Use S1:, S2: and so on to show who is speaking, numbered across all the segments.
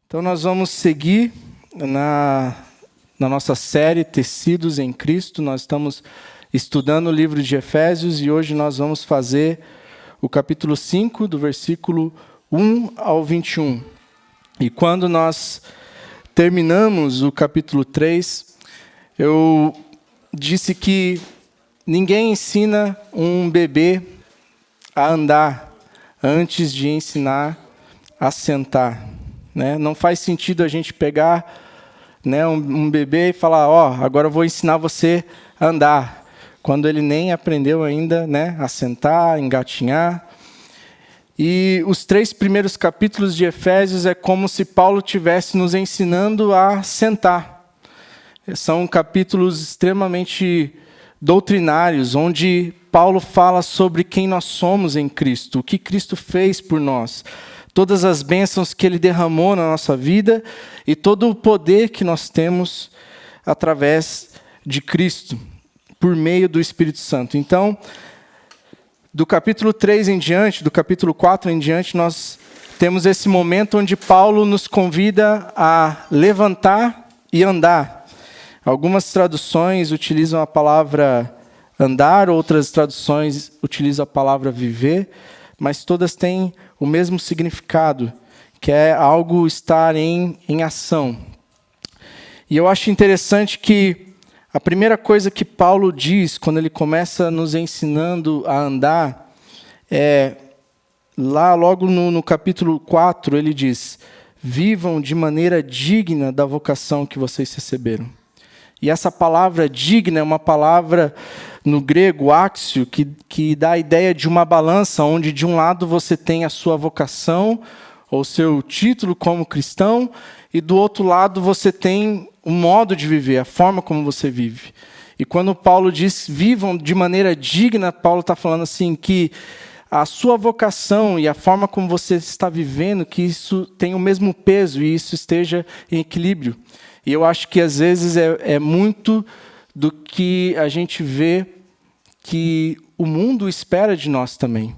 S1: Então nós vamos seguir na nossa série Tecidos em Cristo. Nós estamos estudando o livro de Efésios e hoje nós vamos fazer o capítulo 5, do versículo 1 ao 21. E quando nós terminamos o capítulo 3, eu disse que ninguém ensina um bebê a andar antes de ensinar a sentar. Né? Não faz sentido a gente pegar, né, um bebê e falar, agora eu vou ensinar você a andar, quando ele nem aprendeu ainda, né, a sentar, engatinhar. E os 3 primeiros capítulos de Efésios é como se Paulo estivesse nos ensinando a sentar. São capítulos extremamente doutrinários, onde Paulo fala sobre quem nós somos em Cristo, o que Cristo fez por nós, todas as bênçãos que Ele derramou na nossa vida e todo o poder que nós temos através de Cristo, por meio do Espírito Santo. Então, do capítulo 3 em diante, do capítulo 4 em diante, nós temos esse momento onde Paulo nos convida a levantar e andar. Algumas traduções utilizam a palavra andar, outras traduções utilizam a palavra viver, mas todas têm o mesmo significado, que é algo estar em ação. E eu acho interessante que a primeira coisa que Paulo diz, quando ele começa nos ensinando a andar, lá logo no capítulo 4, ele diz, vivam de maneira digna da vocação que vocês receberam. E essa palavra digna é uma palavra no grego, áxio, que dá a ideia de uma balança, onde de um lado você tem a sua vocação, ou seu título como cristão, e do outro lado você tem o modo de viver, a forma como você vive. E quando Paulo diz, vivam de maneira digna, Paulo está falando assim, que a sua vocação e a forma como você está vivendo, que isso tem o mesmo peso e isso esteja em equilíbrio. E eu acho que às vezes é muito do que a gente vê que o mundo espera de nós também.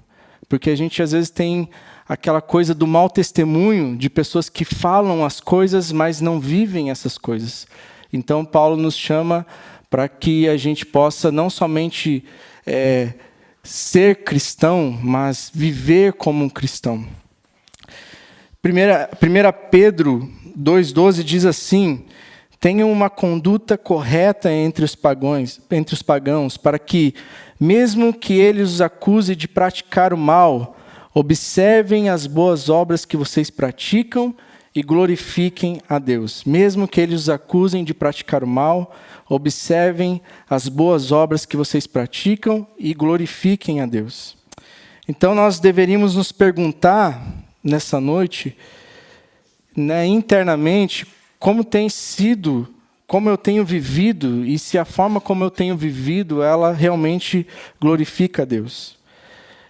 S1: Porque a gente às vezes tem aquela coisa do mau testemunho de pessoas que falam as coisas, mas não vivem essas coisas. Então Paulo nos chama para que a gente possa não somente ser cristão, mas viver como um cristão. 1 Pedro 2,12 diz assim, tenham uma conduta correta entre os pagãos, para que, mesmo que eles os acusem de praticar o mal, observem as boas obras que vocês praticam e glorifiquem a Deus. Mesmo que eles os acusem de praticar o mal, observem as boas obras que vocês praticam e glorifiquem a Deus. Então nós deveríamos nos perguntar, nessa noite, né, internamente, como tem sido, como eu tenho vivido, e se a forma como eu tenho vivido, ela realmente glorifica a Deus.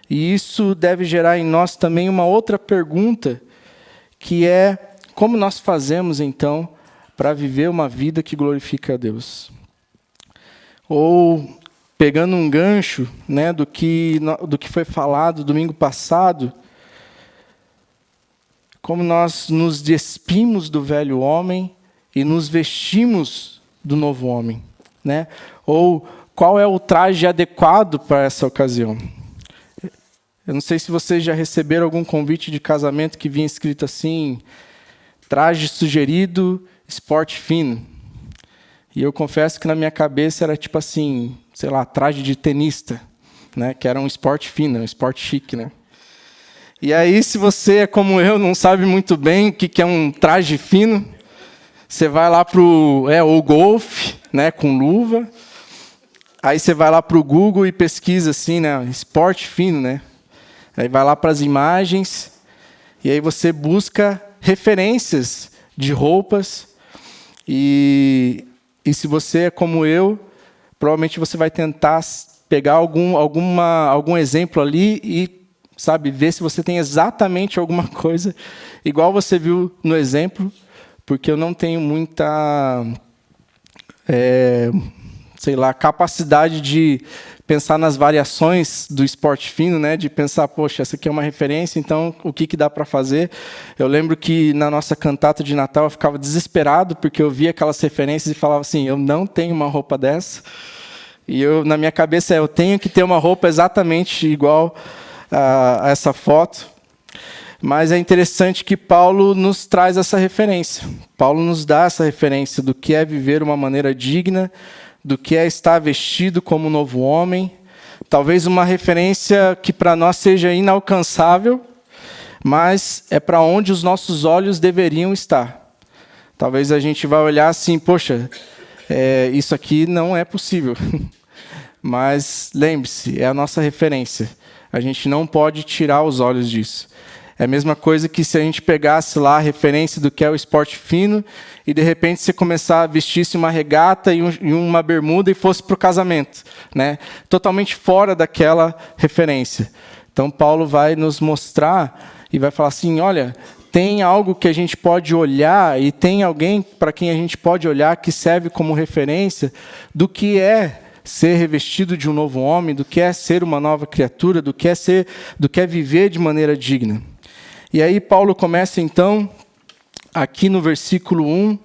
S1: E isso deve gerar em nós também uma outra pergunta, que é, como nós fazemos, então, para viver uma vida que glorifica a Deus? Ou, pegando um gancho, né, do que foi falado domingo passado, como nós nos despimos do velho homem e nos vestimos do novo homem, né? Ou qual é o traje adequado para essa ocasião? Eu não sei se vocês já receberam algum convite de casamento que vinha escrito assim, traje sugerido, esporte fino. E eu confesso que na minha cabeça era tipo assim, sei lá, traje de tenista, né? Que era um esporte fino, um esporte chique, né? E aí, se você é como eu, não sabe muito bem o que é um traje fino, você vai lá para o golfe, né, com luva. Aí você vai lá para o Google e pesquisa assim, né, esporte fino, né? Aí vai lá para as imagens e aí você busca referências de roupas. E se você é como eu, provavelmente você vai tentar pegar algum exemplo ali e ver se você tem exatamente alguma coisa igual você viu no exemplo, porque eu não tenho muita, capacidade de pensar nas variações do esporte fino, né? De pensar, poxa, essa aqui é uma referência, então o que dá para fazer? Eu lembro que na nossa cantata de Natal eu ficava desesperado, porque eu via aquelas referências e falava assim, eu não tenho uma roupa dessa. E na minha cabeça eu tenho que ter uma roupa exatamente igual a essa foto. Mas é interessante que Paulo nos traz essa referência. Paulo nos dá essa referência do que é viver uma maneira digna, do que é estar vestido como um novo homem. Talvez uma referência que para nós seja inalcançável, mas é para onde os nossos olhos deveriam estar. Talvez a gente vá olhar assim, poxa, isso aqui não é possível. Mas lembre-se, é a nossa referência. A gente não pode tirar os olhos disso. É a mesma coisa que se a gente pegasse lá a referência do que é o esporte fino e, de repente, você começar a vestir-se uma regata e uma bermuda e fosse para o casamento, né? Totalmente fora daquela referência. Então, Paulo vai nos mostrar e vai falar assim, olha, tem algo que a gente pode olhar e tem alguém para quem a gente pode olhar que serve como referência do que é ser revestido de um novo homem, do que é ser uma nova criatura, do que é viver de maneira digna. E aí Paulo começa então, aqui no versículo 1,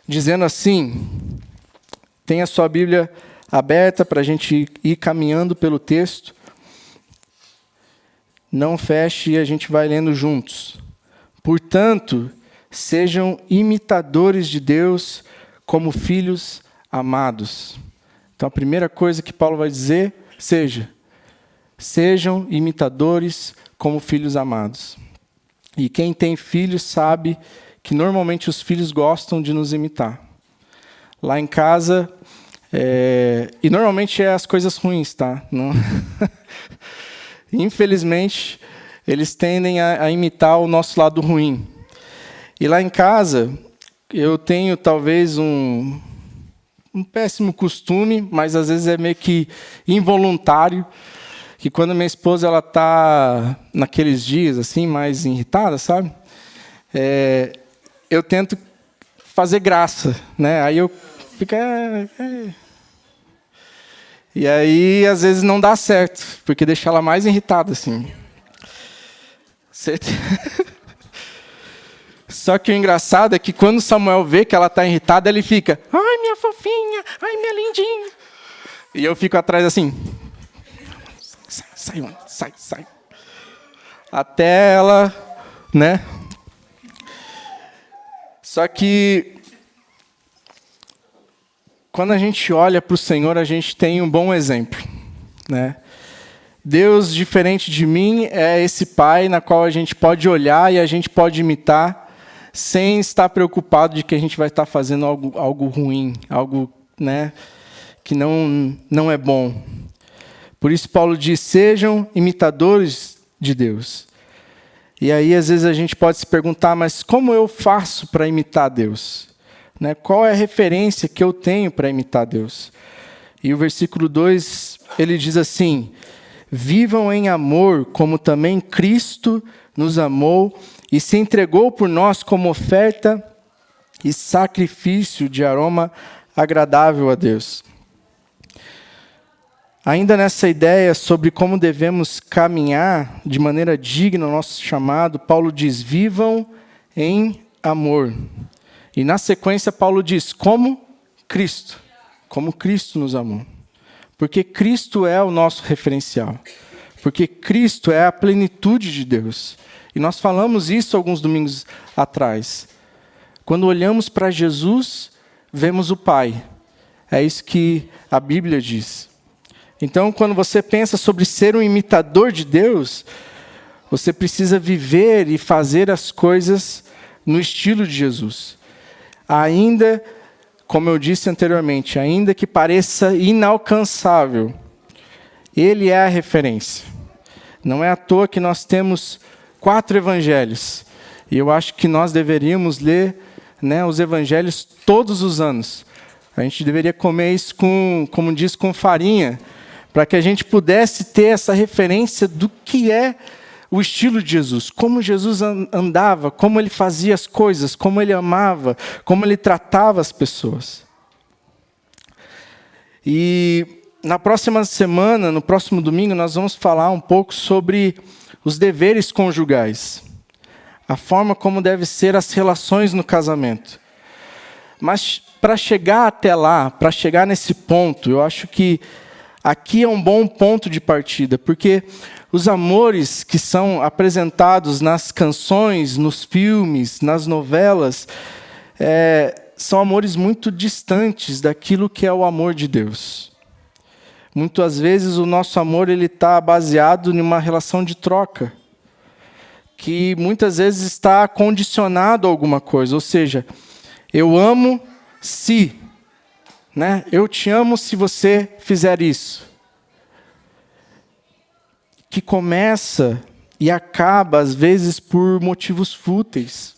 S1: dizendo assim, tem a sua Bíblia aberta para a gente ir caminhando pelo texto. Não feche e a gente vai lendo juntos. Portanto, sejam imitadores de Deus como filhos amados. Então, a primeira coisa que Paulo vai dizer, sejam imitadores como filhos amados. E quem tem filhos sabe que normalmente os filhos gostam de nos imitar. Lá em casa, e normalmente é as coisas ruins, tá? Não... Infelizmente, eles tendem a imitar o nosso lado ruim. E lá em casa, eu tenho talvez um péssimo costume, mas às vezes é meio que involuntário, que quando minha esposa ela está naqueles dias assim mais irritada, sabe? Eu tento fazer graça, né? Aí eu fico e aí às vezes não dá certo, porque deixa ela mais irritada assim. Só que o engraçado é que quando Samuel vê que ela está irritada, ele fica, ai minha fofinha, ai minha lindinha. E eu fico atrás assim. Sai. Até ela, né? Só que quando a gente olha para o Senhor, a gente tem um bom exemplo, né? Deus, diferente de mim, é esse Pai na qual a gente pode olhar e a gente pode imitar, sem estar preocupado de que a gente vai estar fazendo algo ruim, algo, né, que não é bom. Por isso Paulo diz, sejam imitadores de Deus. E aí, às vezes, a gente pode se perguntar, mas como eu faço para imitar Deus? Né? Qual é a referência que eu tenho para imitar Deus? E o versículo 2, ele diz assim, vivam em amor, como também Cristo nos amou e se entregou por nós como oferta e sacrifício de aroma agradável a Deus. Ainda nessa ideia sobre como devemos caminhar de maneira digna no nosso chamado, Paulo diz, vivam em amor. E na sequência, Paulo diz, como Cristo nos amou. Porque Cristo é o nosso referencial. Porque Cristo é a plenitude de Deus. E nós falamos isso alguns domingos atrás. Quando olhamos para Jesus, vemos o Pai. É isso que a Bíblia diz. Então, quando você pensa sobre ser um imitador de Deus, você precisa viver e fazer as coisas no estilo de Jesus. Ainda, como eu disse anteriormente, ainda que pareça inalcançável, Ele é a referência. Não é à toa que nós temos 4 evangelhos. E eu acho que nós deveríamos ler, né, os evangelhos todos os anos. A gente deveria comer isso como diz, com farinha, para que a gente pudesse ter essa referência do que é o estilo de Jesus, como Jesus andava, como ele fazia as coisas, como ele amava, como ele tratava as pessoas. E na próxima semana, no próximo domingo, nós vamos falar um pouco sobre os deveres conjugais, a forma como devem ser as relações no casamento. Mas para chegar até lá, para chegar nesse ponto, eu acho que aqui é um bom ponto de partida, porque os amores que são apresentados nas canções, nos filmes, nas novelas, são amores muito distantes daquilo que é o amor de Deus. Muitas vezes o nosso amor está baseado em uma relação de troca, que muitas vezes está condicionado a alguma coisa, ou seja, eu amo se, né? Eu te amo se você fizer isso. Que começa e acaba, às vezes, por motivos fúteis,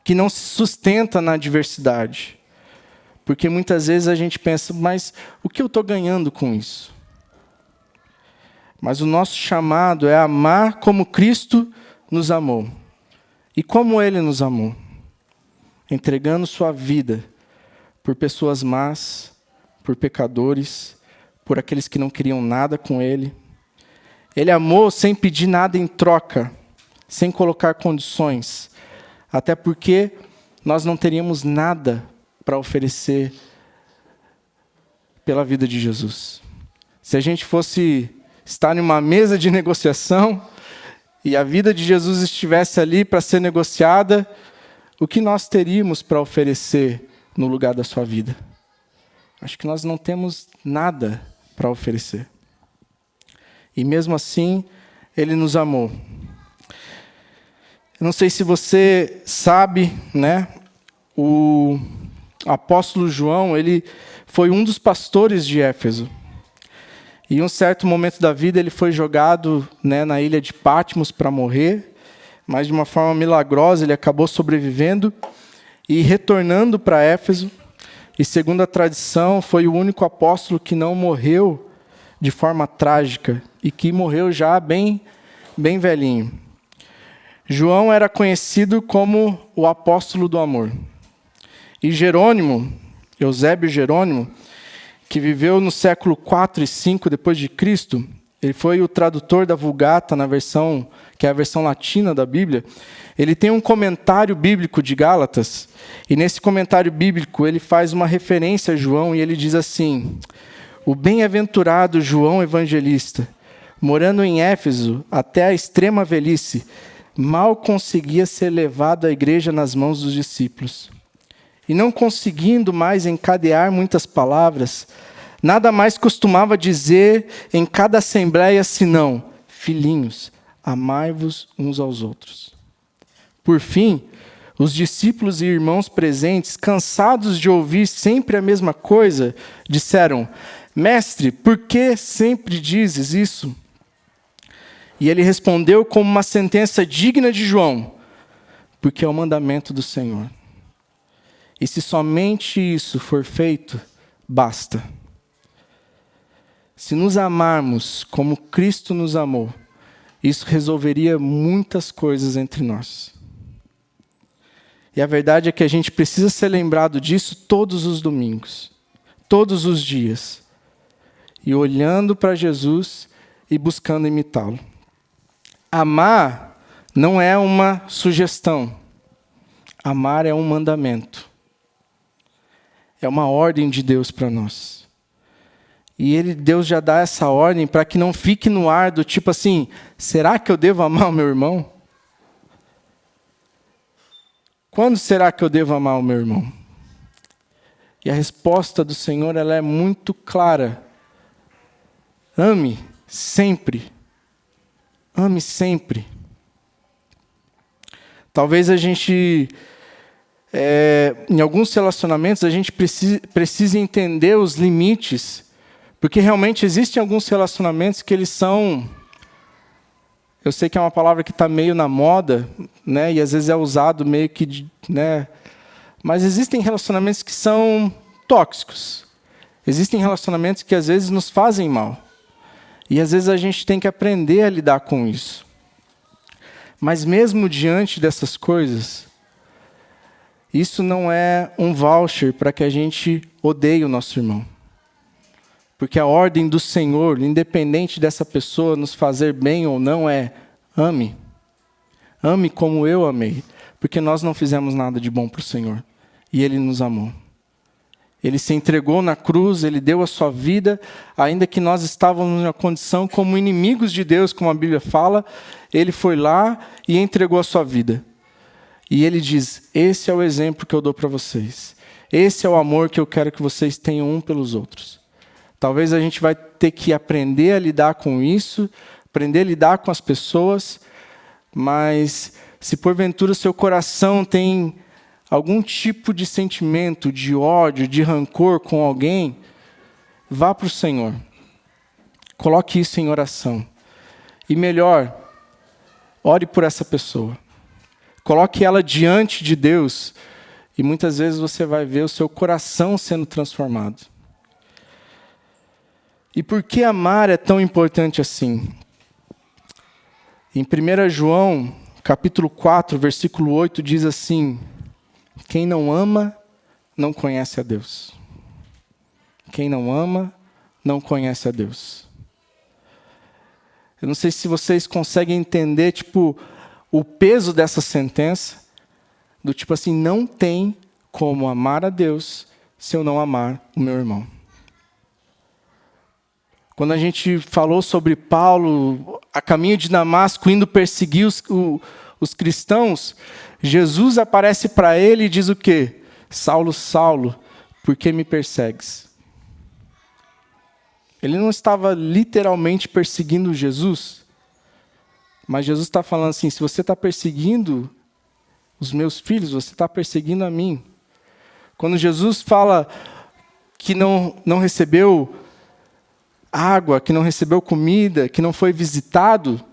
S1: que não se sustenta na diversidade. Porque muitas vezes a gente pensa, mas o que eu estou ganhando com isso? Mas o nosso chamado é amar como Cristo nos amou. E como Ele nos amou? Entregando sua vida por pessoas más, por pecadores, por aqueles que não queriam nada com Ele. Ele amou sem pedir nada em troca, sem colocar condições, até porque nós não teríamos nada para oferecer pela vida de Jesus. Se a gente fosse estar em uma mesa de negociação e a vida de Jesus estivesse ali para ser negociada, o que nós teríamos para oferecer no lugar da sua vida? Acho que nós não temos nada para oferecer. E mesmo assim, Ele nos amou. Eu não sei se você sabe, né? O apóstolo João, ele foi um dos pastores de Éfeso. E em um certo momento da vida, ele foi jogado, né, na ilha de Patmos para morrer. Mas de uma forma milagrosa ele acabou sobrevivendo e retornando para Éfeso. E segundo a tradição, foi o único apóstolo que não morreu de forma trágica e que morreu já bem velhinho. João era conhecido como o apóstolo do amor. E Jerônimo, Eusébio Jerônimo, que viveu no século 4 e 5 depois de Cristo, ele foi o tradutor da Vulgata, na versão, que é a versão latina da Bíblia. Ele tem um comentário bíblico de Gálatas, e nesse comentário bíblico ele faz uma referência a João, e ele diz assim: o bem-aventurado João Evangelista, morando em Éfeso até a extrema velhice, mal conseguia ser levado à igreja nas mãos dos discípulos. E não conseguindo mais encadear muitas palavras, nada mais costumava dizer em cada assembleia senão: filhinhos, amai-vos uns aos outros. Por fim, os discípulos e irmãos presentes, cansados de ouvir sempre a mesma coisa, disseram: Mestre, por que sempre dizes isso? E ele respondeu como uma sentença digna de João: porque é o mandamento do Senhor. E se somente isso for feito, basta. Se nos amarmos como Cristo nos amou, isso resolveria muitas coisas entre nós. E a verdade é que a gente precisa ser lembrado disso todos os domingos, todos os dias. E olhando para Jesus e buscando imitá-lo. Amar não é uma sugestão. Amar é um mandamento. É uma ordem de Deus para nós. E Deus já dá essa ordem para que não fique no ar do tipo assim: será que eu devo amar o meu irmão? Quando será que eu devo amar o meu irmão? E a resposta do Senhor, ela é muito clara. Ame sempre. Ame sempre. Talvez a gente, em alguns relacionamentos, a gente precise entender os limites, porque realmente existem alguns relacionamentos que eles são... Eu sei que é uma palavra que está meio na moda, né, e às vezes é usado meio que... Né, mas existem relacionamentos que são tóxicos. Existem relacionamentos que às vezes nos fazem mal. E às vezes a gente tem que aprender a lidar com isso. Mas mesmo diante dessas coisas, isso não é um voucher para que a gente odeie o nosso irmão. Porque a ordem do Senhor, independente dessa pessoa nos fazer bem ou não, é ame. Ame como eu amei. Porque nós não fizemos nada de bom para o Senhor. E Ele nos amou. Ele se entregou na cruz, Ele deu a sua vida, ainda que nós estávamos numa condição como inimigos de Deus, como a Bíblia fala, Ele foi lá e entregou a sua vida. E Ele diz, esse é o exemplo que eu dou para vocês. Esse é o amor que eu quero que vocês tenham um pelos outros. Talvez a gente vai ter que aprender a lidar com isso, aprender a lidar com as pessoas, mas se porventura o seu coração tem algum tipo de sentimento, de ódio, de rancor com alguém, vá para o Senhor. Coloque isso em oração. E melhor, ore por essa pessoa. Coloque ela diante de Deus e muitas vezes você vai ver o seu coração sendo transformado. E por que amar é tão importante assim? Em 1 João, capítulo 4, versículo 8, diz assim: quem não ama, não conhece a Deus. Quem não ama, não conhece a Deus. Eu não sei se vocês conseguem entender, o peso dessa sentença, do tipo assim, não tem como amar a Deus se eu não amar o meu irmão. Quando a gente falou sobre Paulo, a caminho de Damasco, indo perseguir os cristãos, Jesus aparece para ele e diz o quê? Saulo, Saulo, por que me persegues? Ele não estava literalmente perseguindo Jesus, mas Jesus está falando assim, se você está perseguindo os meus filhos, você está perseguindo a mim. Quando Jesus fala que não recebeu água, que não recebeu comida, que não foi visitado,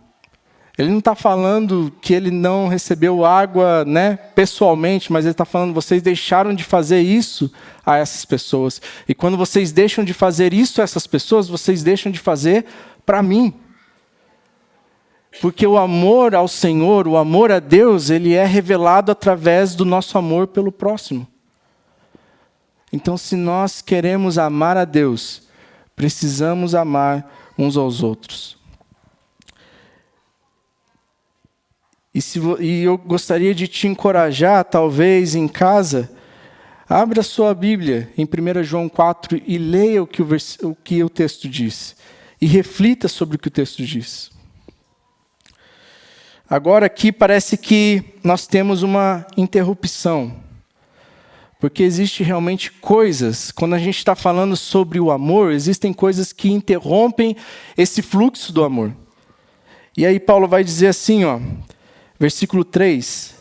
S1: ele não está falando que ele não recebeu água, pessoalmente, mas ele está falando, vocês deixaram de fazer isso a essas pessoas. E quando vocês deixam de fazer isso a essas pessoas, vocês deixam de fazer para mim. Porque o amor ao Senhor, o amor a Deus, ele é revelado através do nosso amor pelo próximo. Então, se nós queremos amar a Deus, precisamos amar uns aos outros. E eu gostaria de te encorajar, talvez em casa, abra sua Bíblia em 1 João 4 e leia o que o texto diz. E reflita sobre o que o texto diz. Agora aqui parece que nós temos uma interrupção. Porque existe realmente coisas, quando a gente está falando sobre o amor, existem coisas que interrompem esse fluxo do amor. E aí Paulo vai dizer assim, versículo 3.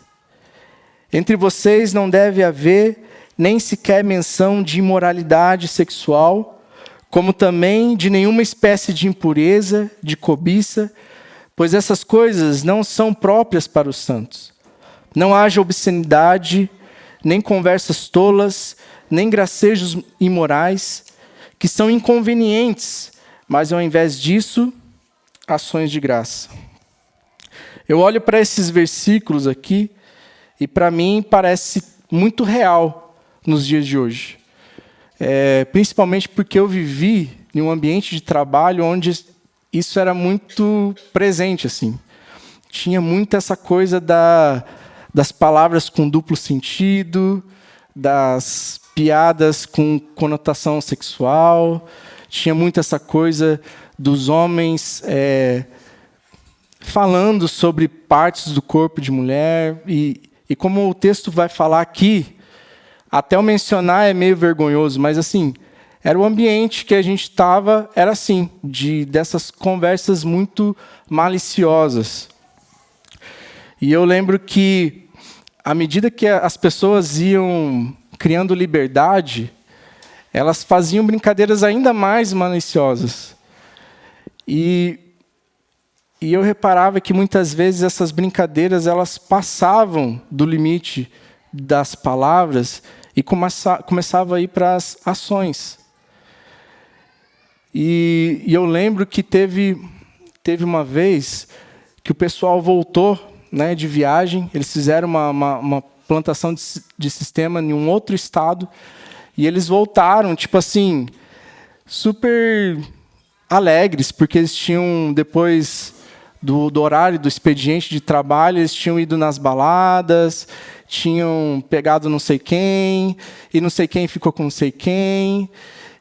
S1: Entre vocês não deve haver nem sequer menção de imoralidade sexual, como também de nenhuma espécie de impureza, de cobiça, pois essas coisas não são próprias para os santos. Não haja obscenidade, nem conversas tolas, nem gracejos imorais, que são inconvenientes, mas ao invés disso, ações de graça. Eu olho para esses versículos aqui, e para mim parece muito real nos dias de hoje. Principalmente porque eu vivi em um ambiente de trabalho onde isso era muito presente, assim. Tinha muito essa coisa das palavras com duplo sentido, das piadas com conotação sexual. Tinha muito essa coisa dos homens falando sobre partes do corpo de mulher. E como o texto vai falar aqui, até eu mencionar é meio vergonhoso, mas assim, era o ambiente que a gente estava, era assim, dessas conversas muito maliciosas. E eu lembro que, à medida que as pessoas iam criando liberdade, elas faziam brincadeiras ainda mais maliciosas. E eu reparava que muitas vezes essas brincadeiras elas passavam do limite das palavras e começava a ir para as ações. E eu lembro que teve uma vez que o pessoal voltou, de viagem, eles fizeram uma plantação de sistema em um outro estado, e eles voltaram, tipo assim, super alegres, porque eles tinham, depois do horário do expediente de trabalho, eles tinham ido nas baladas, tinham pegado não sei quem, e não sei quem ficou com não sei quem.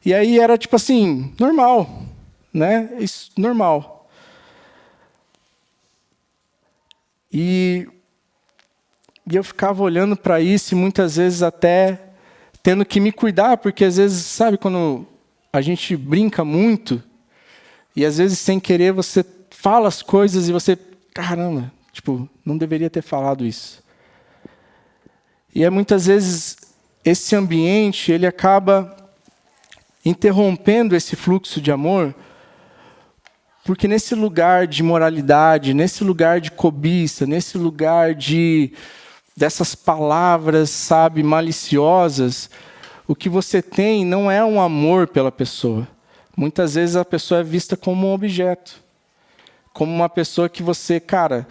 S1: E aí era tipo assim, normal, né? Isso, normal. E eu ficava olhando para isso e muitas vezes até tendo que me cuidar, porque às vezes, sabe, quando a gente brinca muito, e às vezes sem querer você fala as coisas e você, caramba, tipo, não deveria ter falado isso. E muitas vezes esse ambiente, ele acaba interrompendo esse fluxo de amor, porque nesse lugar de moralidade, nesse lugar de cobiça, nesse lugar dessas palavras, sabe, maliciosas, o que você tem não é um amor pela pessoa. Muitas vezes a pessoa é vista como um objeto, como uma pessoa que você, cara,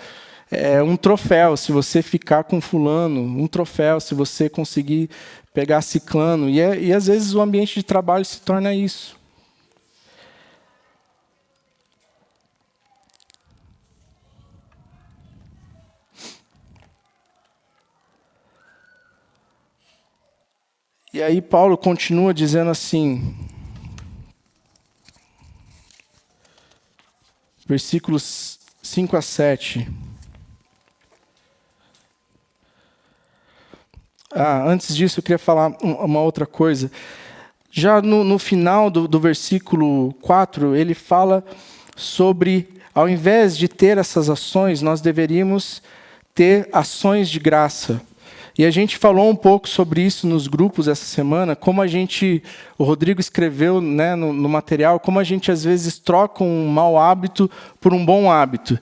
S1: é um troféu se você ficar com fulano, um troféu se você conseguir pegar ciclano. E às vezes o ambiente de trabalho se torna isso. E aí Paulo continua dizendo assim, versículos 5 a 7. Antes disso, eu queria falar uma outra coisa. Já no final do versículo 4, ele fala sobre, ao invés de ter essas ações, nós deveríamos ter ações de graça. E a gente falou um pouco sobre isso nos grupos essa semana, como o Rodrigo escreveu, né, no material, como a gente às vezes troca um mau hábito por um bom hábito.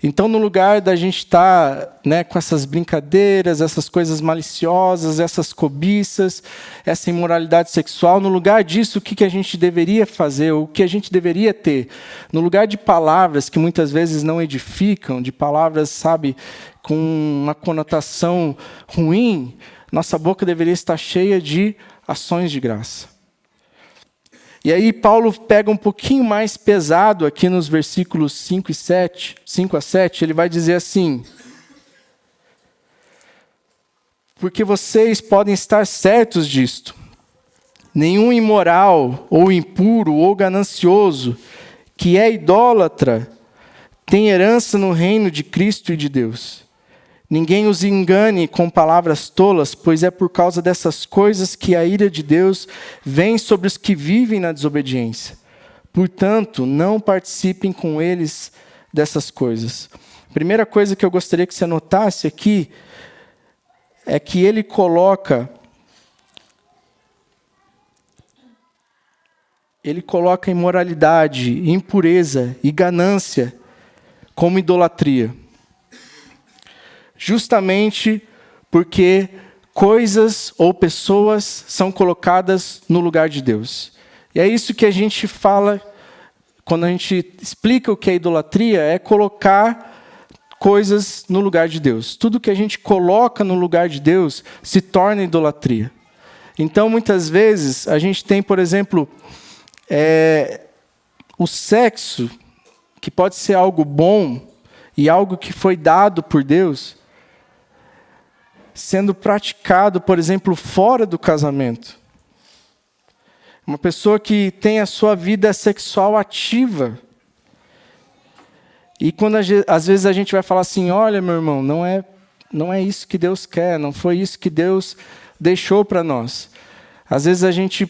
S1: Então, no lugar da gente estar, né, com essas brincadeiras, essas coisas maliciosas, essas cobiças, essa imoralidade sexual, no lugar disso, o que a gente deveria fazer, o que a gente deveria ter? No lugar de palavras que muitas vezes não edificam, de palavras, sabe, com uma conotação ruim, nossa boca deveria estar cheia de ações de graça. E aí Paulo pega um pouquinho mais pesado aqui nos versículos 5 a 7, ele vai dizer assim: porque vocês podem estar certos disto, nenhum imoral, ou impuro, ou ganancioso, que é idólatra, tem herança no reino de Cristo e de Deus. Ninguém os engane com palavras tolas, pois é por causa dessas coisas que a ira de Deus vem sobre os que vivem na desobediência. Portanto, não participem com eles dessas coisas. A primeira coisa que eu gostaria que você notasse aqui é que ele coloca imoralidade, impureza e ganância como idolatria. Justamente porque coisas ou pessoas são colocadas no lugar de Deus. E é isso que a gente fala, quando a gente explica o que é idolatria, é colocar coisas no lugar de Deus. Tudo que a gente coloca no lugar de Deus se torna idolatria. Então, muitas vezes, a gente tem, por exemplo, o sexo, que pode ser algo bom e algo que foi dado por Deus, sendo praticado, por exemplo, fora do casamento. Uma pessoa que tem a sua vida sexual ativa. E quando às vezes a gente vai falar assim, olha, meu irmão, não é isso que Deus quer, não foi isso que Deus deixou para nós. Às vezes a gente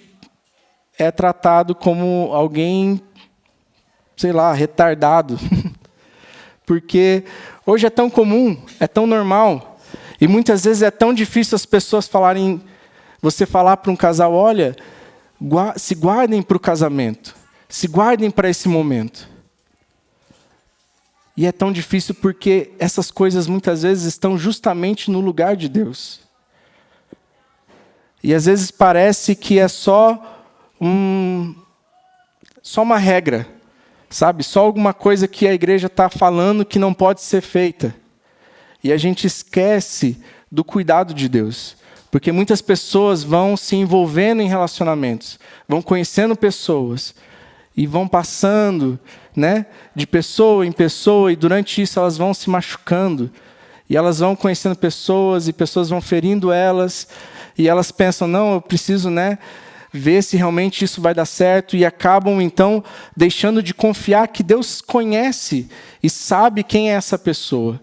S1: é tratado como alguém, sei lá, retardado. Porque hoje é tão comum, é tão normal. E muitas vezes é tão difícil as pessoas você falar para um casal, olha, se guardem para o casamento, se guardem para esse momento. E é tão difícil porque essas coisas muitas vezes estão justamente no lugar de Deus. E às vezes parece que é só uma regra, sabe? Só alguma coisa que a igreja está falando que não pode ser feita. E a gente esquece do cuidado de Deus. Porque muitas pessoas vão se envolvendo em relacionamentos, vão conhecendo pessoas e vão passando, né, de pessoa em pessoa, e durante isso elas vão se machucando. E elas vão conhecendo pessoas e pessoas vão ferindo elas, e elas pensam, não, eu preciso, né, ver se realmente isso vai dar certo, e acabam então deixando de confiar que Deus conhece e sabe quem é essa pessoa.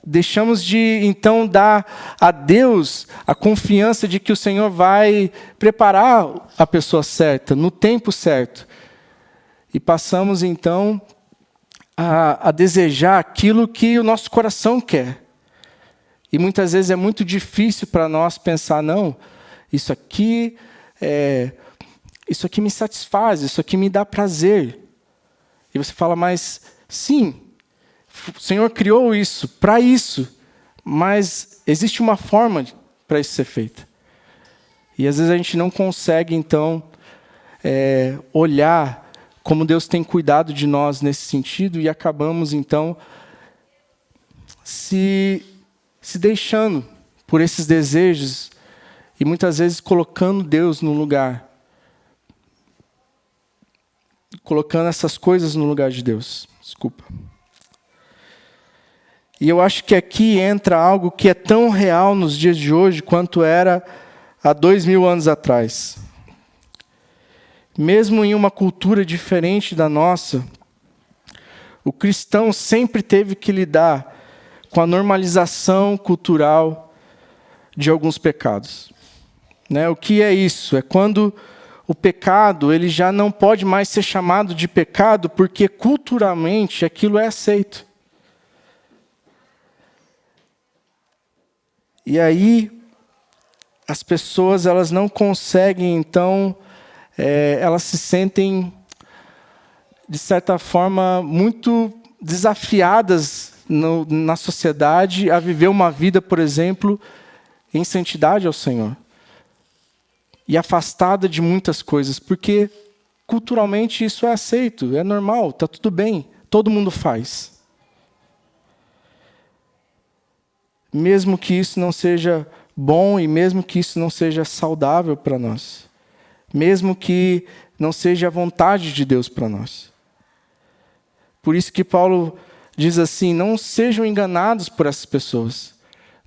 S1: Deixamos de, então, dar a Deus a confiança de que o Senhor vai preparar a pessoa certa, no tempo certo. E passamos, então, a desejar aquilo que o nosso coração quer. E muitas vezes é muito difícil para nós pensar, não, isso aqui me satisfaz, isso aqui me dá prazer. E você fala, mas sim, o Senhor criou isso, para isso, mas existe uma forma para isso ser feito. E às vezes a gente não consegue, então, olhar como Deus tem cuidado de nós nesse sentido, e acabamos, então, se deixando por esses desejos, e muitas vezes colocando Deus no lugar. Colocando essas coisas no lugar de Deus. Desculpa. E eu acho que aqui entra algo que é tão real nos dias de hoje quanto era há 2000 anos atrás. Mesmo em uma cultura diferente da nossa, o cristão sempre teve que lidar com a normalização cultural de alguns pecados. Né? O que é isso? É quando o pecado ele já não pode mais ser chamado de pecado porque culturalmente aquilo é aceito. E aí, as pessoas elas não conseguem, então, elas se sentem, de certa forma, muito desafiadas na sociedade a viver uma vida, por exemplo, em santidade ao Senhor. E afastada de muitas coisas, porque culturalmente isso é aceito, é normal, está tudo bem, todo mundo faz. Mesmo que isso não seja bom e mesmo que isso não seja saudável para nós. Mesmo que não seja a vontade de Deus para nós. Por isso que Paulo diz assim, não sejam enganados por essas pessoas.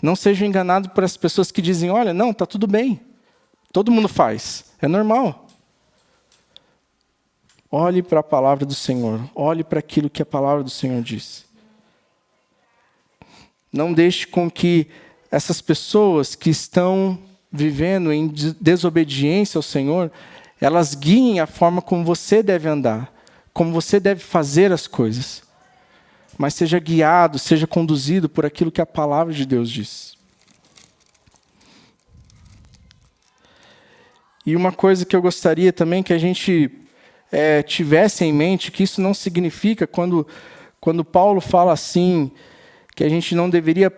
S1: Não sejam enganados por essas pessoas que dizem, olha, não, está tudo bem. Todo mundo faz, é normal. Olhe para a palavra do Senhor, olhe para aquilo que a palavra do Senhor diz. Não deixe com que essas pessoas que estão vivendo em desobediência ao Senhor, elas guiem a forma como você deve andar, como você deve fazer as coisas. Mas seja guiado, seja conduzido por aquilo que a palavra de Deus diz. E uma coisa que eu gostaria também que a gente tivesse em mente, que isso não significa, quando Paulo fala assim, que a gente não deveria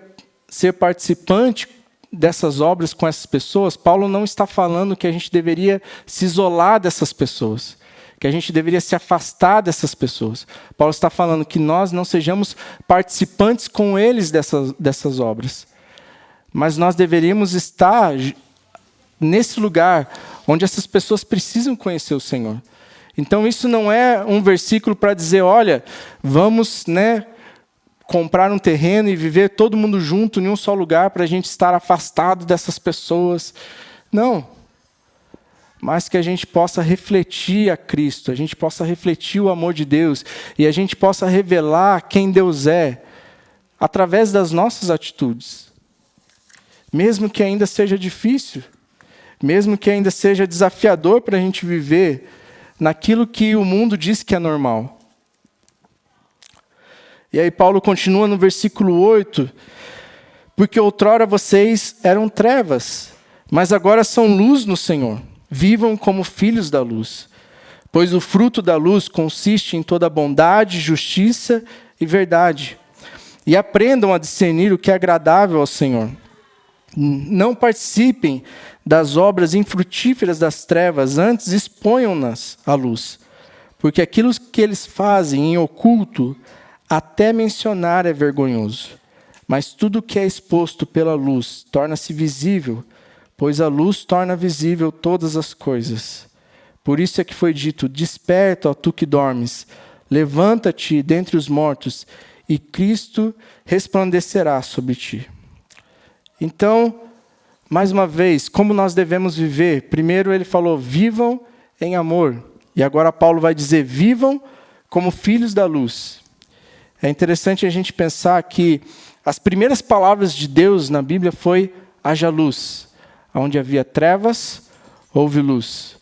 S1: ser participante dessas obras com essas pessoas, Paulo não está falando que a gente deveria se isolar dessas pessoas, que a gente deveria se afastar dessas pessoas. Paulo está falando que nós não sejamos participantes com eles dessas obras, mas nós deveríamos estar nesse lugar onde essas pessoas precisam conhecer o Senhor. Então isso não é um versículo para dizer, olha, vamos, comprar um terreno e viver todo mundo junto em um só lugar para a gente estar afastado dessas pessoas. Não. Mas que a gente possa refletir a Cristo, a gente possa refletir o amor de Deus e a gente possa revelar quem Deus é através das nossas atitudes. Mesmo que ainda seja difícil, mesmo que ainda seja desafiador para a gente viver naquilo que o mundo diz que é normal. E aí Paulo continua no versículo 8, porque outrora vocês eram trevas, mas agora são luz no Senhor. Vivam como filhos da luz, pois o fruto da luz consiste em toda bondade, justiça e verdade. E aprendam a discernir o que é agradável ao Senhor. Não participem das obras infrutíferas das trevas, antes exponham-nas à luz, porque aquilo que eles fazem em oculto, até mencionar é vergonhoso. Mas tudo que é exposto pela luz torna-se visível, pois a luz torna visível todas as coisas. Por isso é que foi dito: desperta, ó tu que dormes, levanta-te dentre os mortos, e Cristo resplandecerá sobre ti. Então, mais uma vez, como nós devemos viver? Primeiro ele falou, vivam em amor. E agora Paulo vai dizer, vivam como filhos da luz. É interessante a gente pensar que as primeiras palavras de Deus na Bíblia foi, haja luz. Onde havia trevas, houve luz.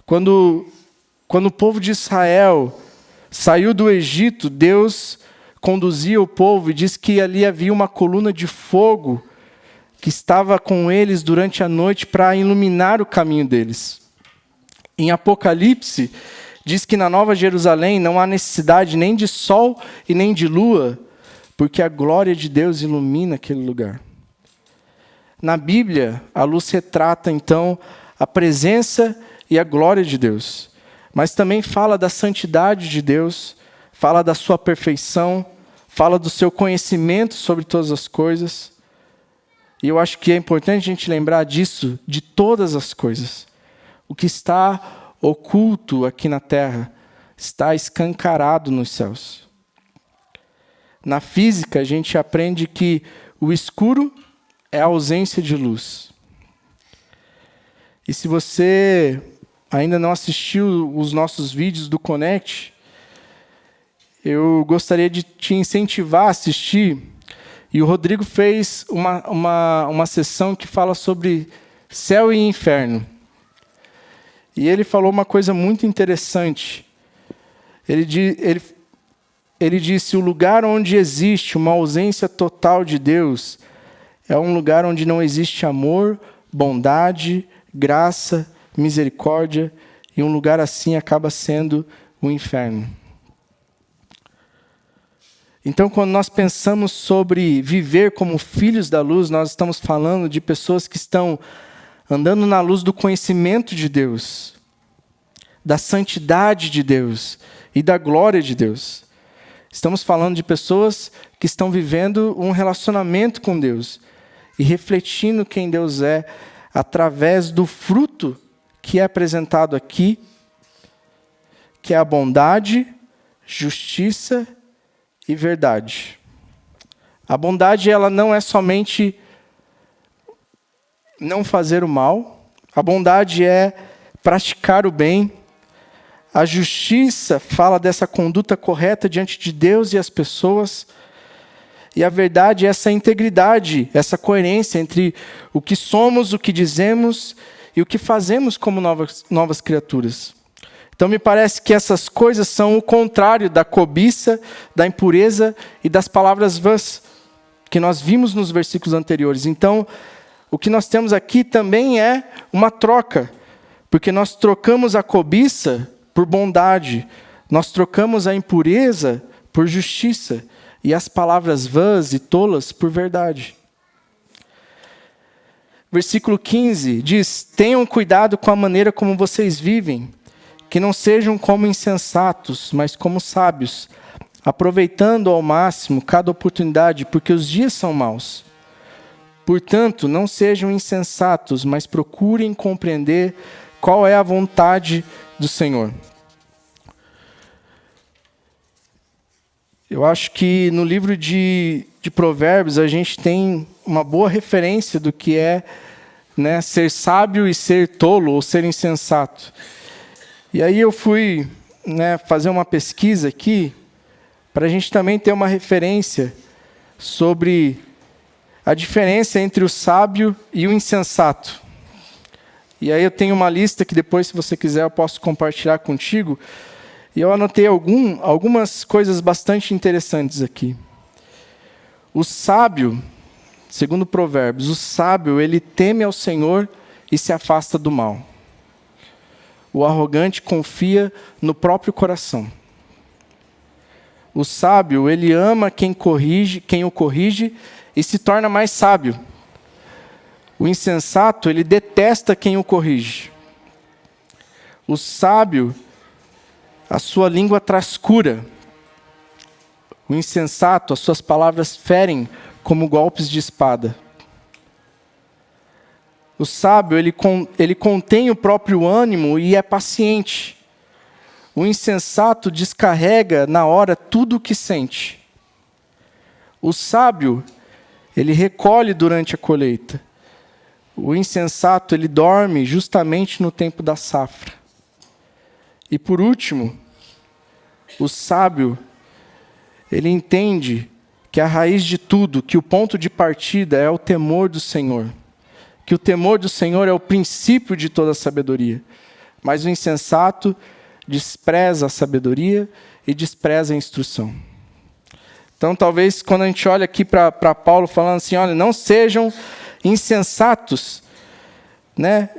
S1: Quando o povo de Israel saiu do Egito, Deus conduzia o povo e diz que ali havia uma coluna de fogo que estava com eles durante a noite para iluminar o caminho deles. Em Apocalipse, diz que na Nova Jerusalém não há necessidade nem de sol e nem de lua, porque a glória de Deus ilumina aquele lugar. Na Bíblia, a luz retrata, então, a presença e a glória de Deus. Mas também fala da santidade de Deus, fala da sua perfeição, fala do seu conhecimento sobre todas as coisas. E eu acho que é importante a gente lembrar disso, de todas as coisas. O que está oculto aqui na terra está escancarado nos céus. Na física, a gente aprende que o escuro é a ausência de luz. E se você ainda não assistiu os nossos vídeos do Connect, eu gostaria de te incentivar a assistir. E o Rodrigo fez uma sessão que fala sobre céu e inferno. E ele falou uma coisa muito interessante. Ele disse, o lugar onde existe uma ausência total de Deus é um lugar onde não existe amor, bondade, graça, misericórdia, e um lugar assim acaba sendo o inferno. Então, quando nós pensamos sobre viver como filhos da luz, nós estamos falando de pessoas que estão andando na luz do conhecimento de Deus, da santidade de Deus e da glória de Deus. Estamos falando de pessoas que estão vivendo um relacionamento com Deus e refletindo quem Deus é através do fruto que é apresentado aqui, que é a bondade, justiça e verdade. A bondade, ela não é somente não fazer o mal. A bondade é praticar o bem. A justiça fala dessa conduta correta diante de Deus e as pessoas. E a verdade é essa integridade, essa coerência entre o que somos, o que dizemos e o que fazemos como novas criaturas. Então, me parece que essas coisas são o contrário da cobiça, da impureza e das palavras vãs, que nós vimos nos versículos anteriores. Então, o que nós temos aqui também é uma troca, porque nós trocamos a cobiça por bondade, nós trocamos a impureza por justiça, e as palavras vãs e tolas por verdade. Versículo 15 diz, tenham cuidado com a maneira como vocês vivem, que não sejam como insensatos, mas como sábios, aproveitando ao máximo cada oportunidade, porque os dias são maus. Portanto, não sejam insensatos, mas procurem compreender qual é a vontade do Senhor. Eu acho que no livro de Provérbios a gente tem uma boa referência do que é, né, ser sábio e ser tolo, ou ser insensato. E aí eu fui, né, fazer uma pesquisa aqui, para a gente também ter uma referência sobre a diferença entre o sábio e o insensato. E aí eu tenho uma lista que depois, se você quiser, eu posso compartilhar contigo. E eu anotei algumas coisas bastante interessantes aqui. O sábio, segundo Provérbios, o sábio, ele teme ao Senhor e se afasta do mal. O arrogante confia no próprio coração. O sábio, ele ama quem o corrige e se torna mais sábio. O insensato, ele detesta quem o corrige. O sábio, a sua língua traz cura. O insensato, as suas palavras ferem como golpes de espada. O sábio, ele contém o próprio ânimo e é paciente. O insensato descarrega na hora tudo o que sente. O sábio, ele recolhe durante a colheita. O insensato, ele dorme justamente no tempo da safra. E por último, o sábio, ele entende que a raiz de tudo, que o ponto de partida é o temor do Senhor. Que o temor do Senhor é o princípio de toda a sabedoria. Mas o insensato despreza a sabedoria e despreza a instrução. Então, talvez, quando a gente olha aqui para Paulo falando assim, olha, não sejam insensatos, né?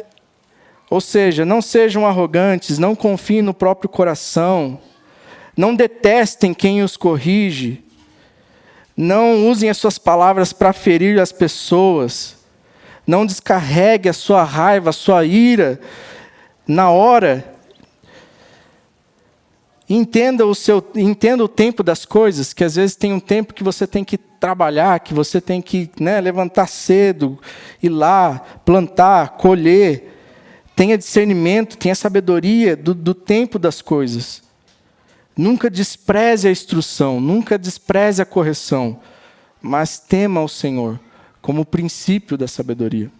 S1: Ou seja, não sejam arrogantes, não confiem no próprio coração, não detestem quem os corrige, não usem as suas palavras para ferir as pessoas, não descarregue a sua raiva, a sua ira na hora. Entenda o tempo das coisas, que às vezes tem um tempo que você tem que trabalhar, que você tem que, né, levantar cedo, ir lá, plantar, colher. Tenha discernimento, tenha sabedoria do tempo das coisas. Nunca despreze a instrução, nunca despreze a correção, mas tema ao Senhor como o princípio da sabedoria.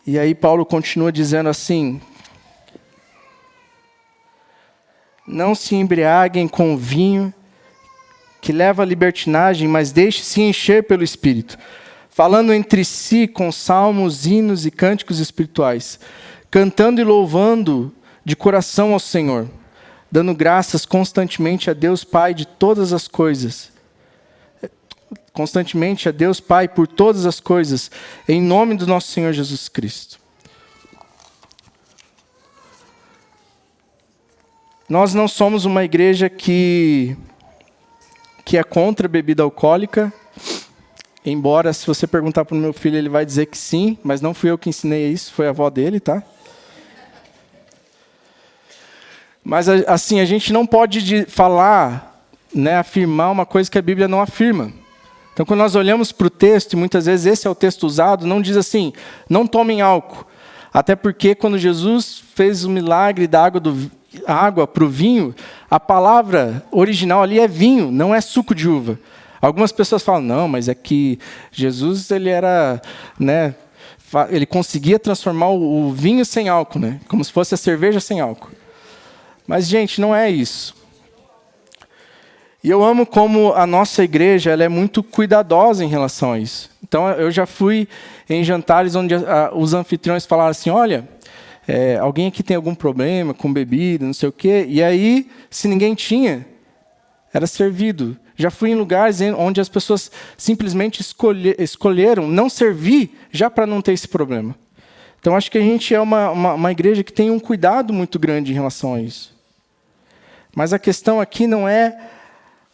S1: E aí Paulo continua dizendo assim: não se embriaguem com vinho, que leva à libertinagem, mas deixe-se encher pelo Espírito, falando entre si com salmos, hinos e cânticos espirituais, cantando e louvando de coração ao Senhor, dando graças constantemente a Deus Pai de todas as coisas, constantemente a Deus Pai por todas as coisas, em nome do nosso Senhor Jesus Cristo. Nós não somos uma igreja que é contra a bebida alcoólica, embora, se você perguntar para o meu filho, ele vai dizer que sim, mas não fui eu que ensinei isso, foi a avó dele, tá? Mas, assim, a gente não pode falar, né, afirmar uma coisa que a Bíblia não afirma. Então, quando nós olhamos para o texto, e muitas vezes esse é o texto usado, não diz assim, não tomem álcool. Até porque, quando Jesus fez o milagre da água para o vinho, a palavra original ali é vinho, não é suco de uva. Algumas pessoas falam, não, mas é que Jesus, ele era, né, ele conseguia transformar o vinho sem álcool, né, como se fosse a cerveja sem álcool. Mas, gente, não é isso. E eu amo como a nossa igreja ela é muito cuidadosa em relação a isso. Então, eu já fui em jantares onde os anfitriões falaram assim, olha, alguém aqui tem algum problema com bebida, não sei o quê. E aí, se ninguém tinha, era servido. Já fui em lugares onde as pessoas simplesmente escolheram não servir já para não ter esse problema. Então, acho que a gente é uma igreja que tem um cuidado muito grande em relação a isso. Mas a questão aqui não é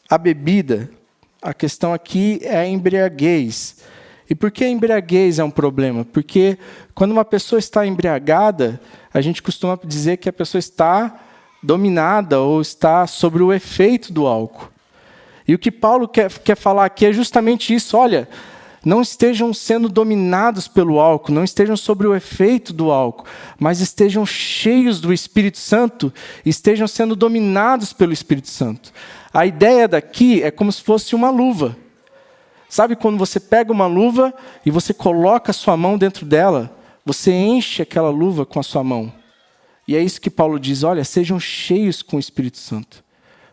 S1: a bebida, a questão aqui é a embriaguez. E por que a embriaguez é um problema? Porque quando uma pessoa está embriagada, a gente costuma dizer que a pessoa está dominada ou está sobre o efeito do álcool. E o que Paulo quer falar aqui é justamente isso. Olha, não estejam sendo dominados pelo álcool, não estejam sobre o efeito do álcool, mas estejam cheios do Espírito Santo, estejam sendo dominados pelo Espírito Santo. A ideia daqui é como se fosse uma luva. Sabe quando você pega uma luva e você coloca a sua mão dentro dela, você enche aquela luva com a sua mão. E é isso que Paulo diz, olha, sejam cheios com o Espírito Santo.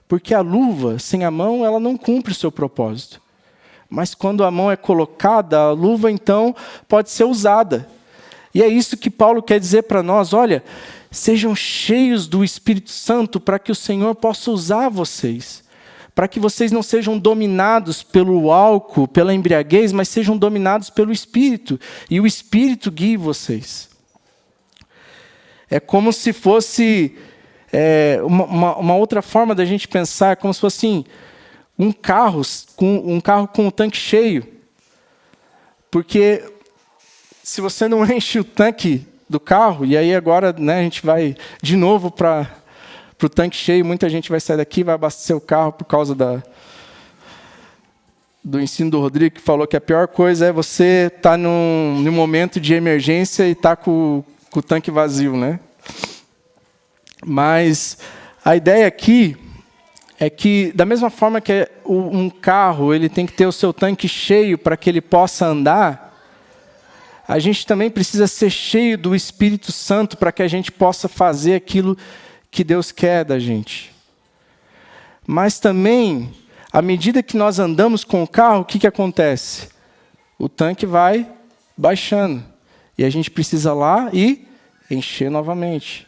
S1: Porque a luva, sem a mão, ela não cumpre o seu propósito. Mas quando a mão é colocada, a luva, então, pode ser usada. E é isso que Paulo quer dizer para nós, olha, sejam cheios do Espírito Santo para que o Senhor possa usar vocês. Para que vocês não sejam dominados pelo álcool, pela embriaguez, mas sejam dominados pelo Espírito. E o Espírito guie vocês. É como se fosse uma outra forma da gente pensar, como se fosse assim, um carro com o tanque cheio. Porque se você não enche o tanque do carro, e aí agora, né, a gente vai de novo para para o tanque cheio, muita gente vai sair daqui e vai abastecer o carro por causa do ensino do Rodrigo, que falou que a pior coisa é você estar num momento de emergência e estar com o tanque vazio, né? Mas a ideia aqui é que, da mesma forma que um carro ele tem que ter o seu tanque cheio para que ele possa andar, a gente também precisa ser cheio do Espírito Santo para que a gente possa fazer aquilo que Deus quer da gente. Mas também, à medida que nós andamos com o carro, o que acontece? O tanque vai baixando. E a gente precisa lá e encher novamente.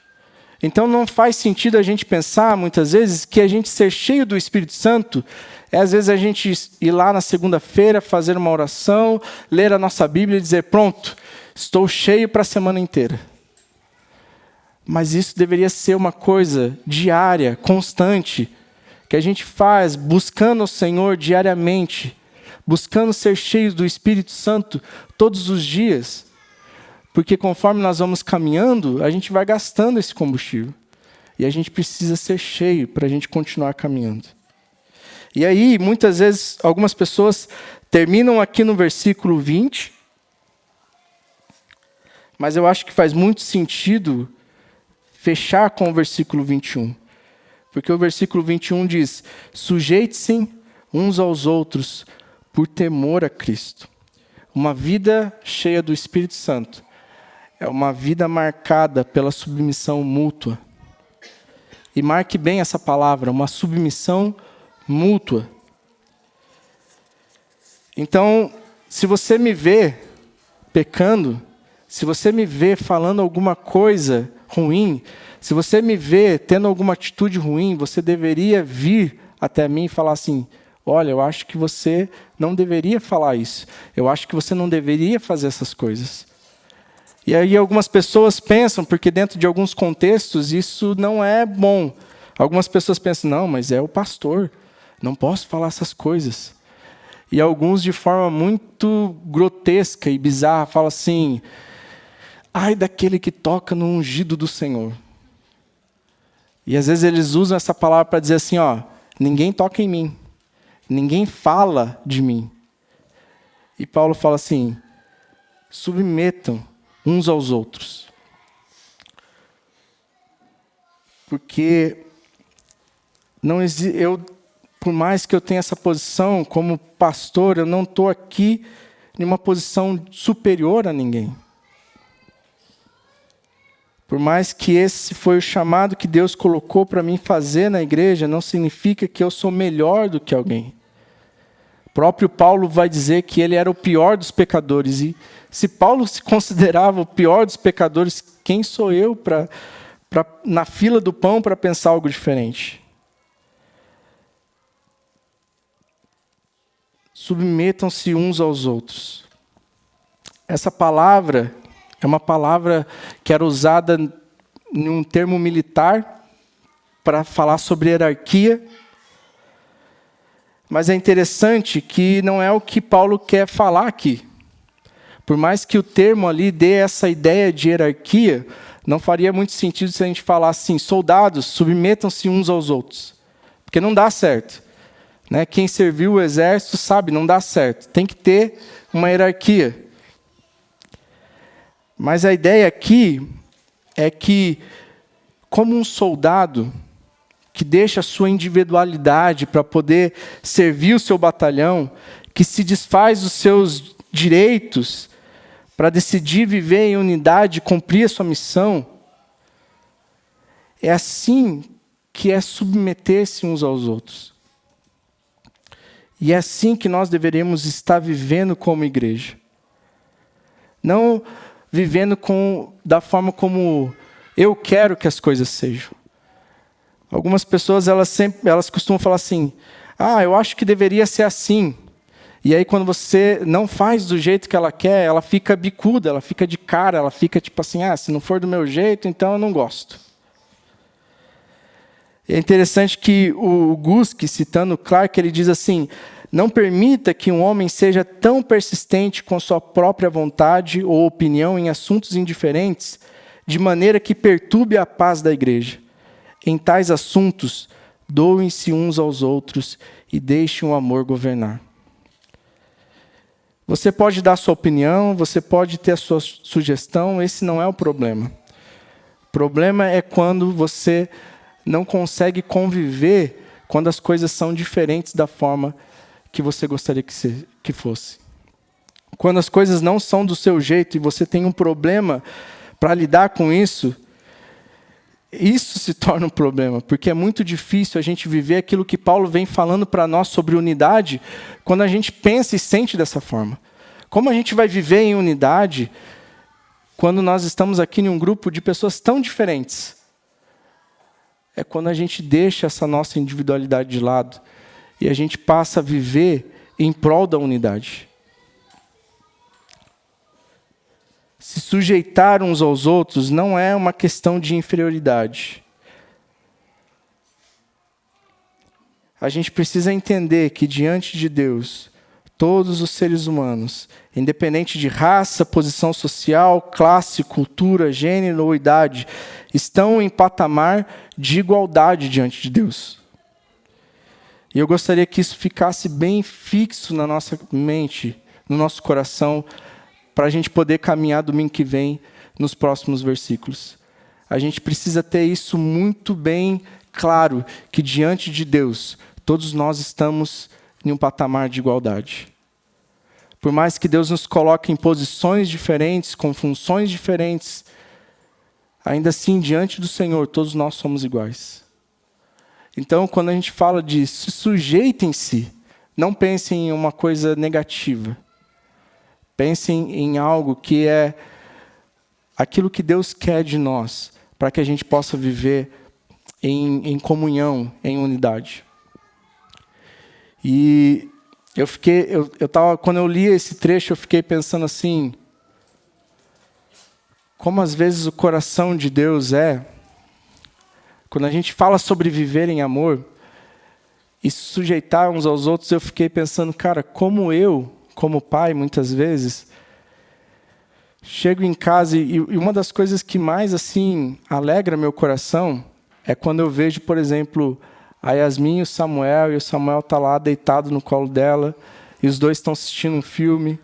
S1: Então não faz sentido a gente pensar, muitas vezes, que a gente ser cheio do Espírito Santo é, às vezes, a gente ir lá na segunda-feira, fazer uma oração, ler a nossa Bíblia e dizer, pronto, estou cheio para a semana inteira. Mas isso deveria ser uma coisa diária, constante, que a gente faz buscando o Senhor diariamente, buscando ser cheios do Espírito Santo todos os dias. Porque conforme nós vamos caminhando, a gente vai gastando esse combustível. E a gente precisa ser cheio para a gente continuar caminhando. E aí, muitas vezes, algumas pessoas terminam aqui no versículo 20, mas eu acho que faz muito sentido fechar com o versículo 21. Porque o versículo 21 diz, sujeite-se uns aos outros por temor a Cristo. Uma vida cheia do Espírito Santo é uma vida marcada pela submissão mútua. E marque bem essa palavra, uma submissão mútua. Então, se você me vê pecando, se você me vê falando alguma coisa ruim, se você me vê tendo alguma atitude ruim, você deveria vir até mim e falar assim, olha, eu acho que você não deveria falar isso. Eu acho que você não deveria fazer essas coisas. E aí algumas pessoas pensam, porque dentro de alguns contextos isso não é bom. Algumas pessoas pensam, não, mas é o pastor, não posso falar essas coisas. E alguns de forma muito grotesca e bizarra falam assim, ai daquele que toca no ungido do Senhor. E às vezes eles usam essa palavra para dizer assim, ó, ninguém toca em mim, ninguém fala de mim. E Paulo fala assim, submetam uns aos outros. Porque por mais que eu tenha essa posição como pastor, eu não estou aqui em uma posição superior a ninguém. Por mais que esse foi o chamado que Deus colocou para mim fazer na igreja, não significa que eu sou melhor do que alguém. O próprio Paulo vai dizer que ele era o pior dos pecadores. E se Paulo se considerava o pior dos pecadores, quem sou eu na fila do pão para pensar algo diferente? Submetam-se uns aos outros. Essa palavra é uma palavra que era usada em um termo militar para falar sobre hierarquia. Mas é interessante que não é o que Paulo quer falar aqui. Por mais que o termo ali dê essa ideia de hierarquia, não faria muito sentido se a gente falasse assim, soldados, submetam-se uns aos outros. Porque não dá certo. Né? Quem serviu o exército sabe, não dá certo. Tem que ter uma hierarquia. Mas a ideia aqui é que, como um soldado que deixa a sua individualidade para poder servir o seu batalhão, que se desfaz dos seus direitos para decidir viver em unidade, cumprir a sua missão, é assim que é submeter-se uns aos outros. E é assim que nós deveríamos estar vivendo como igreja. Não vivendo da forma como eu quero que as coisas sejam. Algumas pessoas, elas costumam falar assim, eu acho que deveria ser assim. E aí quando você não faz do jeito que ela quer, ela fica bicuda, ela fica de cara, ela fica tipo assim, se não for do meu jeito, então eu não gosto. É interessante que o Guski, citando Clark, ele diz assim, não permita que um homem seja tão persistente com sua própria vontade ou opinião em assuntos indiferentes, de maneira que perturbe a paz da igreja. Em tais assuntos, doem-se uns aos outros e deixem o amor governar. Você pode dar sua opinião, você pode ter a sua sugestão, esse não é o problema. O problema é quando você não consegue conviver quando as coisas são diferentes da forma que você gostaria que fosse. Quando as coisas não são do seu jeito e você tem um problema para lidar com isso, isso se torna um problema, porque é muito difícil a gente viver aquilo que Paulo vem falando para nós sobre unidade, quando a gente pensa e sente dessa forma. Como a gente vai viver em unidade quando nós estamos aqui em um grupo de pessoas tão diferentes? É quando a gente deixa essa nossa individualidade de lado e a gente passa a viver em prol da unidade. Se sujeitar uns aos outros não é uma questão de inferioridade. A gente precisa entender que diante de Deus, todos os seres humanos, independente de raça, posição social, classe, cultura, gênero ou idade, estão em patamar de igualdade diante de Deus. E eu gostaria que isso ficasse bem fixo na nossa mente, no nosso coração, para a gente poder caminhar domingo que vem nos próximos versículos. A gente precisa ter isso muito bem claro, que diante de Deus, todos nós estamos em um patamar de igualdade. Por mais que Deus nos coloque em posições diferentes, com funções diferentes, ainda assim, diante do Senhor, todos nós somos iguais. Então, quando a gente fala de se sujeitem-se, não pensem em uma coisa negativa. Pensem em algo que é aquilo que Deus quer de nós, para que a gente possa viver em comunhão, em unidade. E quando eu li esse trecho, eu fiquei pensando assim, como às vezes o coração de Deus quando a gente fala sobre viver em amor e se sujeitar uns aos outros, eu fiquei pensando, cara, como pai, muitas vezes, chego em casa e uma das coisas que mais assim alegra meu coração é quando eu vejo, por exemplo, a Yasmin e o Samuel está lá deitado no colo dela, e os dois estão assistindo um filme,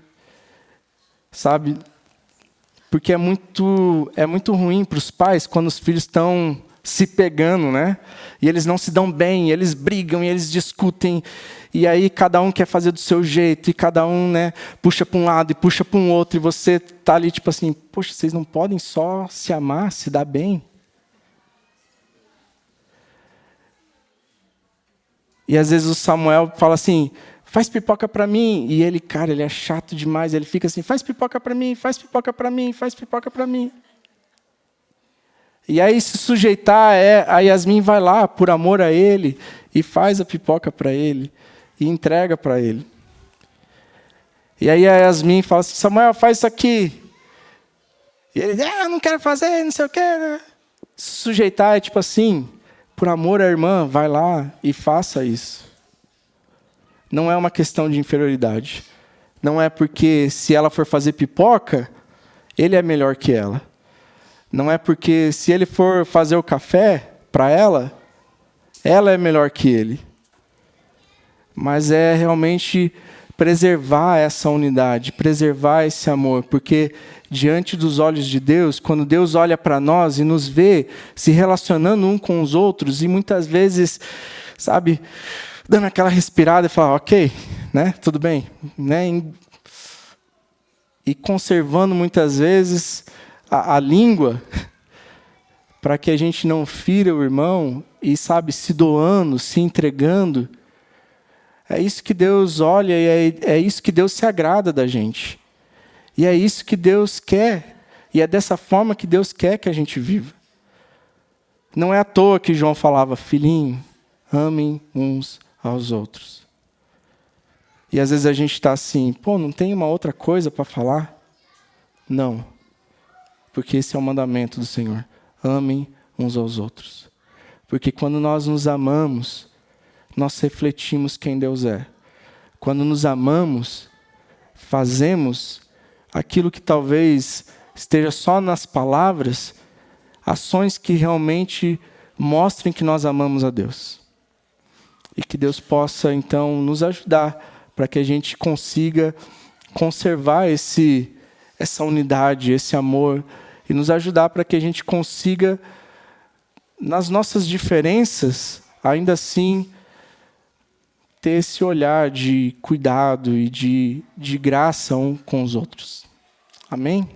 S1: sabe? Porque é muito ruim para os pais quando os filhos estão se pegando, né? E eles não se dão bem, eles brigam, e eles discutem, e aí cada um quer fazer do seu jeito, e cada um, né, puxa para um lado e puxa para um outro, e você está ali tipo assim, poxa, vocês não podem só se amar, se dar bem? E às vezes o Samuel fala assim, faz pipoca para mim, e ele, cara, ele é chato demais, ele fica assim, faz pipoca para mim, faz pipoca para mim, faz pipoca para mim. E aí se sujeitar a Yasmin vai lá, por amor a ele, e faz a pipoca para ele, e entrega para ele. E aí a Yasmin fala assim, Samuel, faz isso aqui. E ele, não quero fazer, não sei o quê. Se sujeitar é tipo assim, por amor à irmã, vai lá e faça isso. Não é uma questão de inferioridade. Não é porque se ela for fazer pipoca, ele é melhor que ela. Não é porque se ele for fazer o café para ela é melhor que ele. Mas é realmente preservar essa unidade, preservar esse amor, porque diante dos olhos de Deus, quando Deus olha para nós e nos vê se relacionando um com os outros, e muitas vezes, sabe, dando aquela respirada e falar, ok, né, tudo bem, né, e conservando muitas vezes a língua, para que a gente não fira o irmão, e sabe, se doando, se entregando. É isso que Deus olha, e é isso que Deus se agrada da gente. E é isso que Deus quer, e é dessa forma que Deus quer que a gente viva. Não é à toa que João falava, filhinho, amem uns aos outros. E às vezes a gente está assim, não tem uma outra coisa para falar? Não. Porque esse é o mandamento do Senhor. Amem uns aos outros. Porque quando nós nos amamos, nós refletimos quem Deus é. Quando nos amamos, fazemos aquilo que talvez esteja só nas palavras, ações que realmente mostrem que nós amamos a Deus. E que Deus possa, então, nos ajudar para que a gente consiga conservar essa unidade, esse amor, e nos ajudar para que a gente consiga, nas nossas diferenças, ainda assim, ter esse olhar de cuidado e de graça um com os outros. Amém?